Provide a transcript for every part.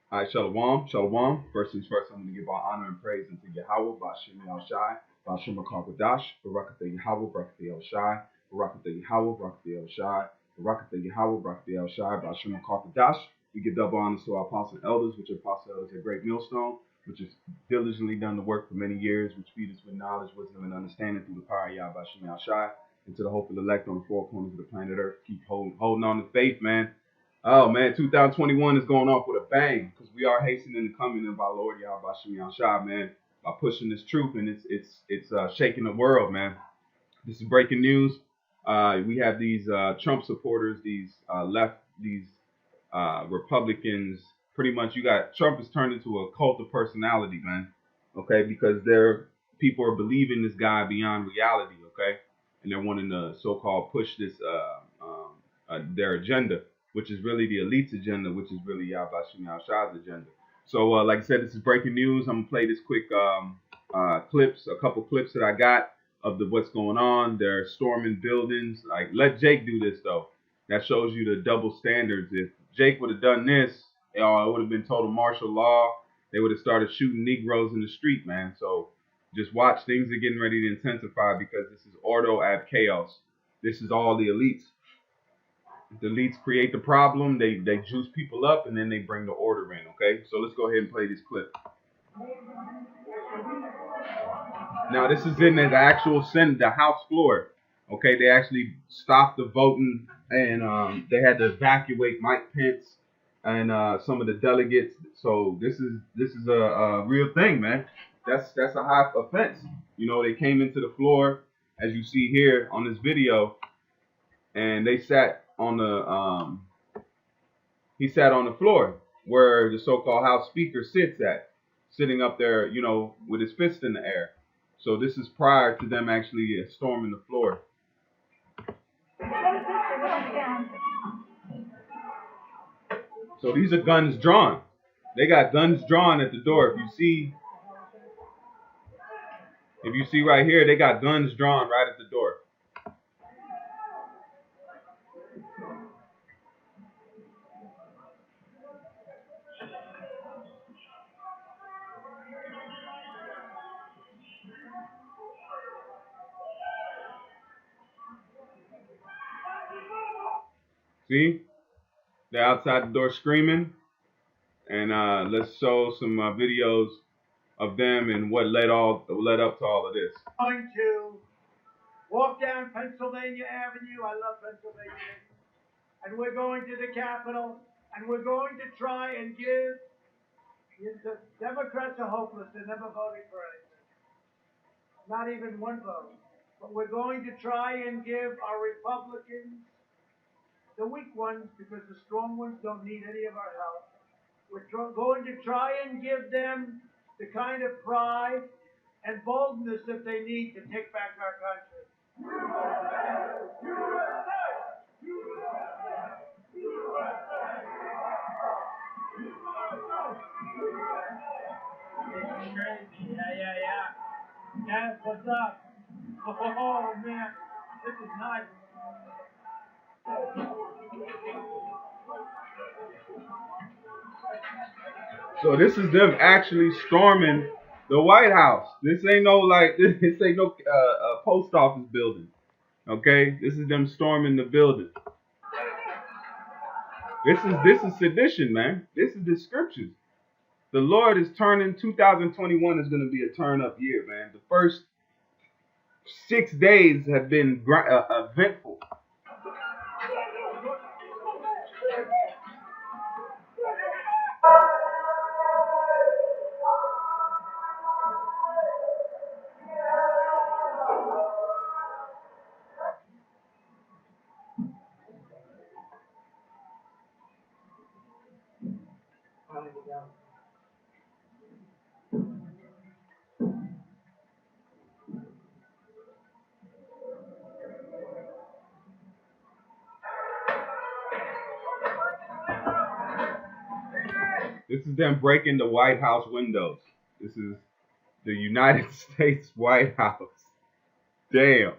All right, Shalom, Shalom. First things first, I'm going to give all honor and praise unto Yahweh, Bashem El Shai, Bashem Akakadash, Barakatha Yahweh, Barakatha El Shai, Barakatha Yahweh, Barakatha El Shai, Barakatha Yahweh, Barakatha El Shai, Bashem Akakadash. We give double honors to our apostles and elders, which are apostle elders at Great Millstone, which has diligently done the work for many years, which feed us with knowledge, wisdom, and understanding through the power of Yahweh, Bashem El Shai, and to the hopeful elect on the four corners of the planet Earth. Keep holding on to faith, man. Oh man, 2021 is going off with a bang because we are hastening the coming of our Lord Yahweh Shem Shah, man, by pushing this truth, and it's shaking the world, man. This is breaking news. We have these Trump supporters, these Republicans. Pretty much, you got Trump has turned into a cult of personality, man. Okay, because people are believing this guy beyond reality. Okay, and they're wanting to so-called push this their agenda, which is really the elite's agenda, which is really Yahbashim Shah's agenda. So, like I said, this is breaking news. I'm gonna play this quick a couple clips that I got of what's going on. They're storming buildings. Like, let Jake do this though. That shows you the double standards. If Jake would have done this, it would have been total martial law. They would have started shooting Negroes in the street, man. So just watch. Things are getting ready to intensify because this is ordo ab chaos. This is all the elites. The elites create the problem. They juice people up and then they bring the order in. Okay, so let's go ahead and play this clip. Now this is in the actual Senate, the House floor. Okay, they actually stopped the voting and they had to evacuate Mike Pence and some of the delegates. So this is a real thing, man. That's a high offense. You know, they came into the floor as you see here on this video, and they sat on he sat on the floor where the so-called House Speaker sitting up there, you know, with his fist in the air. So this is prior to them actually storming the floor. So these are guns drawn. They got guns drawn at the door. If you see right here, they got guns drawn right at the door. See? They're outside the door screaming. And let's show some videos of them and what led up to all of this. Going to walk down Pennsylvania Avenue. I love Pennsylvania. And we're going to the Capitol, and we're going to try and give. The Democrats are hopeless. They're never voting for anything. Not even one vote. But we're going to try and give our Republicans, the weak ones, because the strong ones don't need any of our help. We're going to try and give them the kind of pride and boldness that they need to take back our country. It's crazy. Yeah. Yeah, what's up? Oh, man. This is nice. So this is them actually storming the White House. This ain't no post office building. Okay, this is them storming the building. This is sedition, man. This is the scriptures. The Lord is turning. 2021 is going to be a turn up year, man. The first 6 days have been eventful. This is them breaking the White House windows. This is the United States White House. Damn.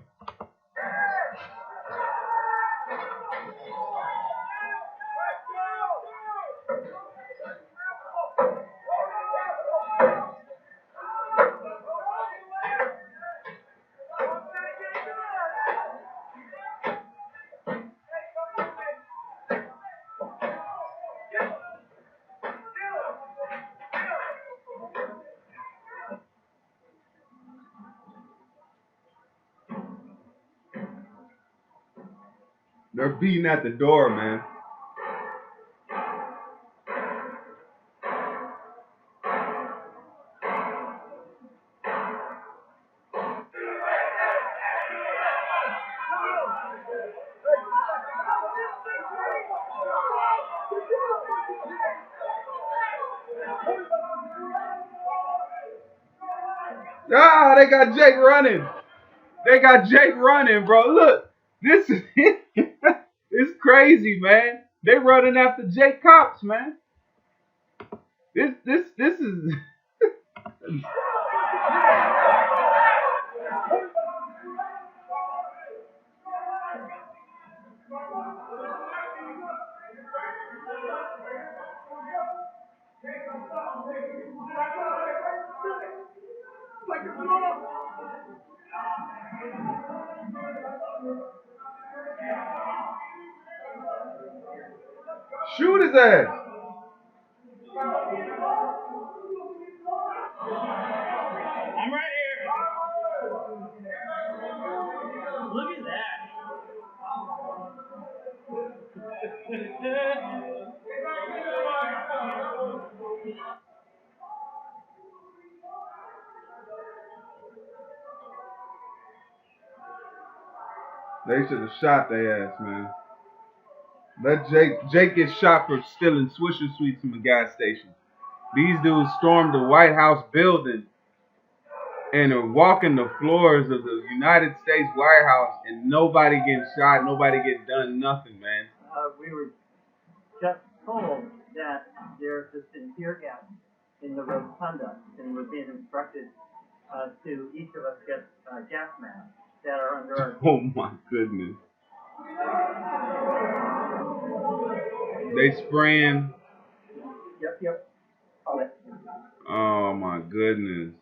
They're beating at the door, man. Ah, they got Jake running. They got Jake running, bro. Look, this is it's crazy, man. They running after Jake Cox, man. This is shoot his ass. I'm right here. Look at that. They should have shot their ass, man. Let Jake get shot for stealing Swisher Sweets from a gas station. These dudes stormed the White House building and are walking the floors of the United States White House, and nobody getting shot, nobody getting done nothing, man. We were just told that there's just been tear gas in the rotunda, and we're being instructed to each of us get gas masks that are under our. Oh my goodness. They spraying. Yep. Oh, Oh my goodness.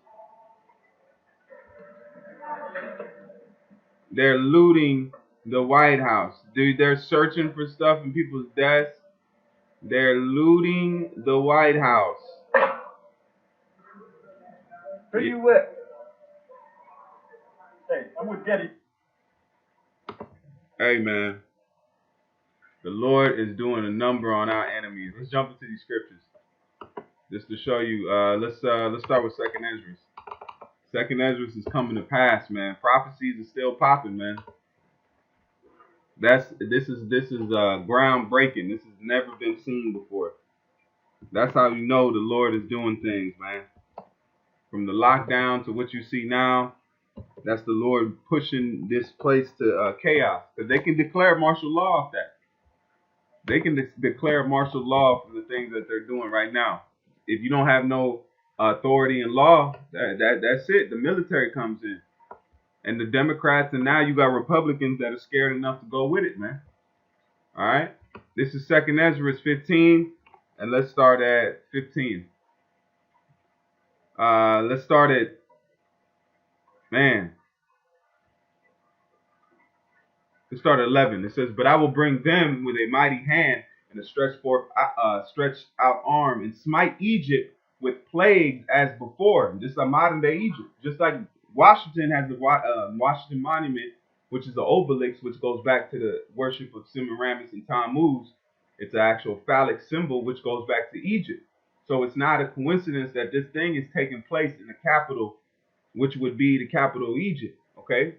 They're looting the White House. Dude, they're searching for stuff in people's desks. They're looting the White House. Who you with? Hey, I'm with Getty. Hey man, the Lord is doing a number on our enemies. Let's jump into these scriptures, just to show you. Let's start with Second Esdras. Second Esdras is coming to pass, man. Prophecies are still popping, man. This is groundbreaking. This has never been seen before. That's how you know the Lord is doing things, man. From the lockdown to what you see now, that's the Lord pushing this place to chaos. Because they can declare martial law off that. They can declare martial law for the things that they're doing right now. If you don't have no authority in law, that's it. The military comes in. And the Democrats, and now you got Republicans that are scared enough to go with it, man. All right? This is 2nd Esdras 15, and let's start at 15. Let's start at, let's start at 11. It says, "But I will bring them with a mighty hand and a stretched out arm, and smite Egypt with plagues as before." Just a modern day Egypt. Just like Washington has the Washington Monument, which is an obelisk, which goes back to the worship of Semiramis and Tammuz. It's an actual phallic symbol, which goes back to Egypt. So it's not a coincidence that this thing is taking place in the capital, which would be the capital of Egypt. Okay,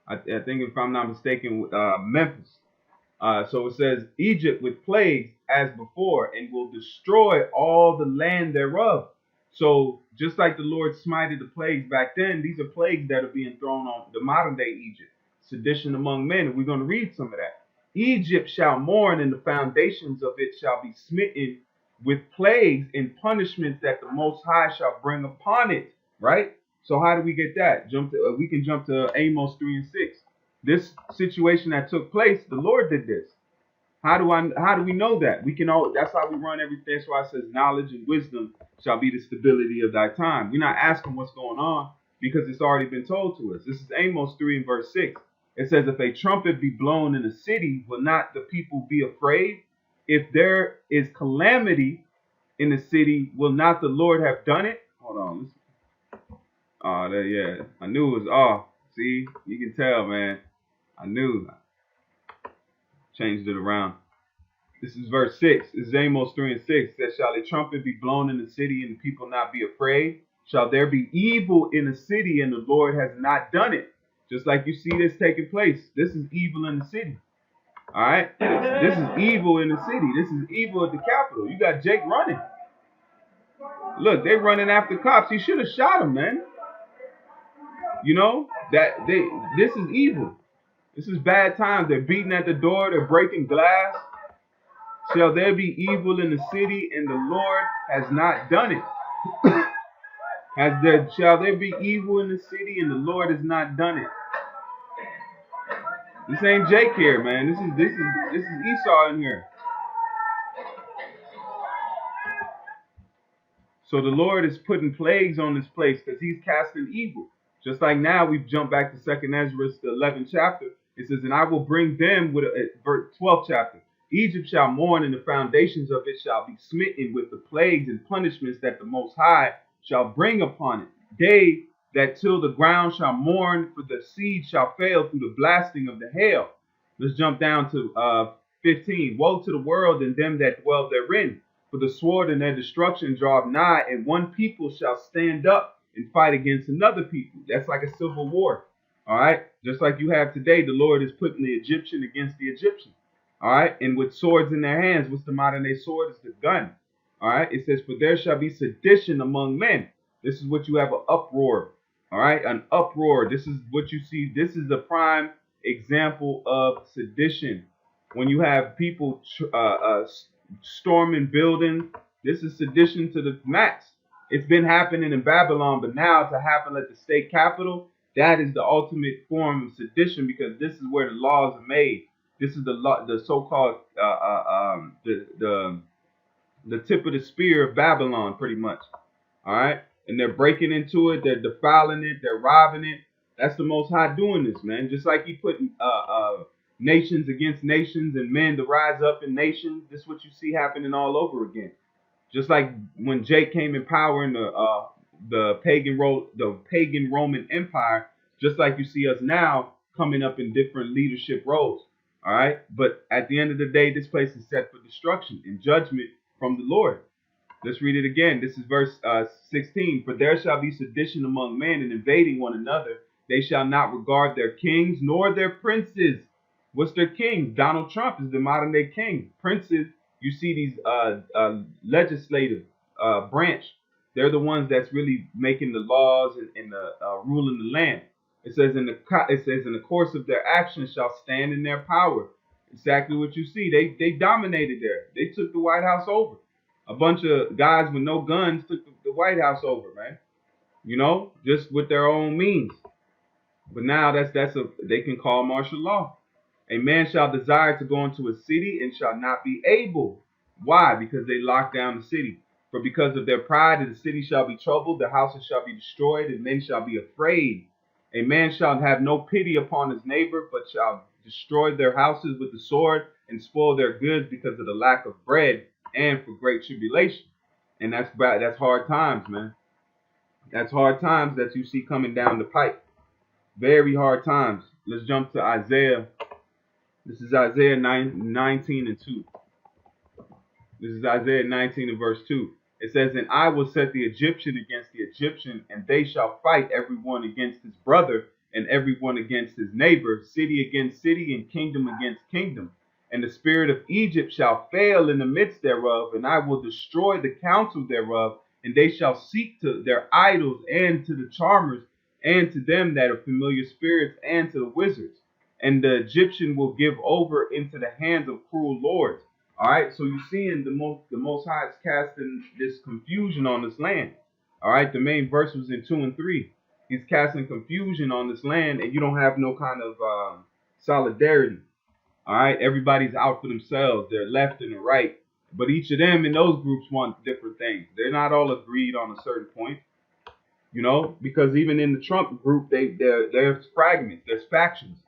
I think, if I'm not mistaken, Memphis. So it says, "Egypt with plagues as before, and will destroy all the land thereof." So just like the Lord smited the plagues back then, these are plagues that are being thrown on the modern day Egypt. Sedition among men, and we're going to read some of that. "Egypt shall mourn, and the foundations of it shall be smitten with plagues and punishments that the Most High shall bring upon it." Right? So how do we get that? We can jump to Amos 3 and 6. This situation that took place, the Lord did this. How do we know that? We can all. That's how we run everything. That's why it says, "Knowledge and wisdom shall be the stability of thy time." We're not asking what's going on because it's already been told to us. This is Amos 3 and verse 6. It says, "If a trumpet be blown in a city, will not the people be afraid? If there is calamity in the city, will not the Lord have done it?" Hold on. Yeah, I knew it was off. See, you can tell, man. I knew. Changed it around. This is verse 6. This is Amos 3 and 6. It says, shall a trumpet be blown in the city and the people not be afraid? Shall there be evil in the city and the Lord has not done it? Just like you see this taking place. This is evil in the city. All right? This is evil in the city. This is evil at the Capitol. You got Jake running. Look, they running after cops. He should have shot him, man. You know, this is evil. This is bad times. They're beating at the door. They're breaking glass. Shall there be evil in the city and the Lord has not done it? Shall there be evil in the city and the Lord has not done it? This ain't Jake here, man. This is Esau in here. So the Lord is putting plagues on this place because he's casting evil. Just like now we've jumped back to 2nd Ezra, the 11th chapter. It says, and I will bring them with verse 12th chapter. Egypt shall mourn, and the foundations of it shall be smitten with the plagues and punishments that the Most High shall bring upon it. They that till the ground shall mourn, for the seed shall fail through the blasting of the hail. Let's jump down to 15. Woe to the world and them that dwell therein, for the sword and their destruction draweth nigh, and one people shall stand up and fight against another people. That's like a civil war. All right. Just like you have today, the Lord is putting the Egyptian against the Egyptian. All right. And with swords in their hands, what's the modern day sword? Is the gun. All right. It says, for there shall be sedition among men. This is what you have, an uproar. All right. An uproar. This is what you see. This is the prime example of sedition. When you have people storming buildings, this is sedition to the max. It's been happening in Babylon, but now to happen at the state capitol, that is the ultimate form of sedition, because this is where the laws are made. This is the so-called the tip of the spear of Babylon, pretty much. All right, and they're breaking into it, they're defiling it, they're robbing it. That's the Most High doing this, man. Just like he put nations against nations and men to rise up in nations. This is what you see happening all over again. Just like when Jake came in power in the pagan Roman Empire, just like you see us now coming up in different leadership roles. All right. But at the end of the day, this place is set for destruction and judgment from the Lord. Let's read it again. This is verse 16. For there shall be sedition among men and invading one another. They shall not regard their kings nor their princes. What's their king? Donald Trump is the modern day king. Princes, you see these legislative branch. They're the ones that's really making the laws and ruling the land. It says in the course of their actions shall stand in their power. Exactly what you see. They dominated there. They took the White House over. A bunch of guys with no guns took the White House over, man. You know, just with their own means. But now they can call martial law. A man shall desire to go into a city and shall not be able. Why? Because they locked down the city. For because of their pride, the city shall be troubled, the houses shall be destroyed, and men shall be afraid. A man shall have no pity upon his neighbor, but shall destroy their houses with the sword and spoil their goods because of the lack of bread and for great tribulation. And that's bad. That's hard times, man. That's hard times that you see coming down the pipe. Very hard times. Let's jump to Isaiah. This is Isaiah 19 and 2. This is Isaiah 19 and verse 2. It says, and I will set the Egyptian against the Egyptian, and they shall fight everyone against his brother, and everyone against his neighbor, city against city, and kingdom against kingdom. And the spirit of Egypt shall fail in the midst thereof, and I will destroy the counsel thereof, and they shall seek to their idols, and to the charmers, and to them that are familiar spirits, and to the wizards. And the Egyptian will give over into the hands of cruel lords. All right, so you're seeing the Most High is casting this confusion on this land. All right, the main verse was in 2 and 3. He's casting confusion on this land, and you don't have no kind of solidarity. All right, everybody's out for themselves. They're left and the right, but each of them in those groups want different things. They're not all agreed on a certain point, you know, because even in the Trump group, there's fragments, there's factions.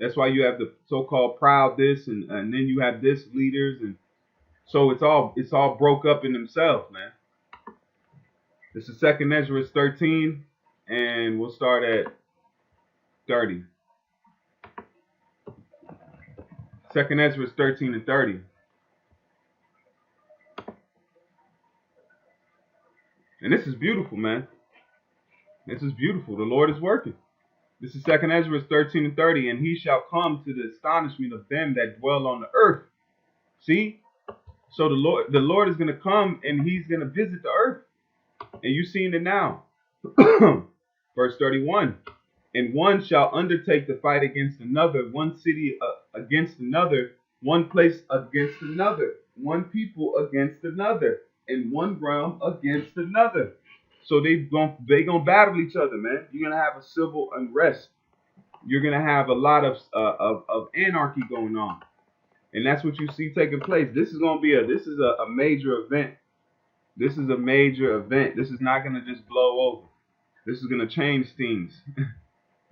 That's why you have the so-called proud this, and then you have this leaders, and so it's all broke up in themselves, man. This is 2nd Ezra 13, and we'll start at 30. Second Ezra 13 and 30. And this is beautiful, man. This is beautiful. The Lord is working. This is Second Ezra 13 and 30. And he shall come to the astonishment of them that dwell on the earth. See? So the Lord is going to come and he's going to visit the earth. And you're seeing it now. Verse 31. And one shall undertake to fight against another, one city against another, one place against another, one people against another, and one realm against another. So they gonna battle each other, man. You're gonna have a civil unrest. You're gonna have a lot of anarchy going on, and that's what you see taking place. This is gonna be a major event. This is a major event. This is not gonna just blow over. This is gonna change things.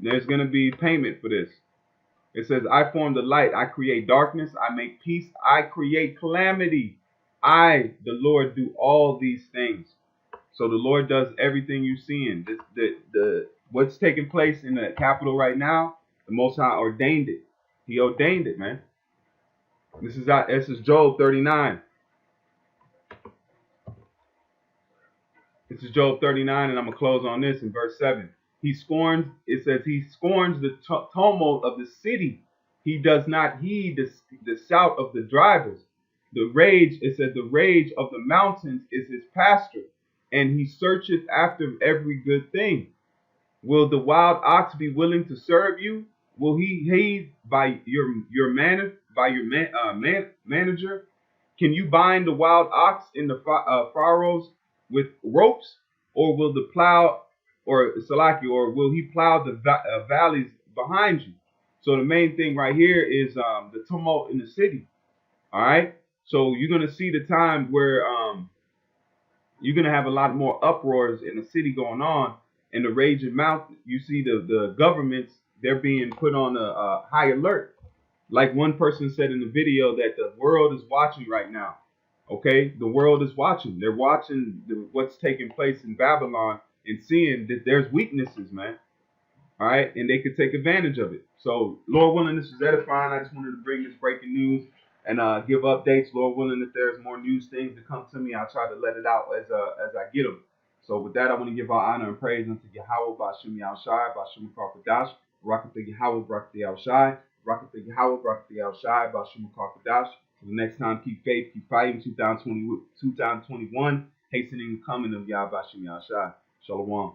There's going to be payment for this. It says, I form the light. I create darkness. I make peace. I create calamity. I, the Lord, do all these things. So the Lord does everything you're seeing. What's taking place in the capital right now, the Most High ordained it. He ordained it, man. This is Job 39. This is Job 39, and I'm going to close on this in verse 7. He scorns the tumult of the city. He does not heed the shout of the drivers. The rage of the mountains is his pasture, and he searcheth after every good thing. Will the wild ox be willing to serve you? Will he heed by your manager? Can you bind the wild ox in the furrows with ropes, or will the plow? Or Salaki, or will he plow the valleys behind you? So the main thing right here is the tumult in the city. All right. So you're gonna see the time where you're gonna have a lot more uproars in the city going on, and the raging mountain. You see the governments, they're being put on a high alert. Like one person said in the video that the world is watching right now. Okay, the world is watching. They're watching what's taking place in Babylon and seeing that there's weaknesses, man. All right, and they could take advantage of it. So, Lord willing, this is edifying. I just wanted to bring this breaking news and give updates. Lord willing, if there's more news things to come to me, I'll try to let it out as I get them. So, with that, I want to give all honor and praise unto Yahweh, Bashim Yahushai, Bashim Karkadash, Rakatha Yahweh, Rakatha Yahushai, Rakatha Yahweh, Rakatha Yahushai, Bashim Karkadash. So the next time, keep faith, keep fighting. 2021, hastening the coming of Yahweh, Bashim Yahushai. Shalom.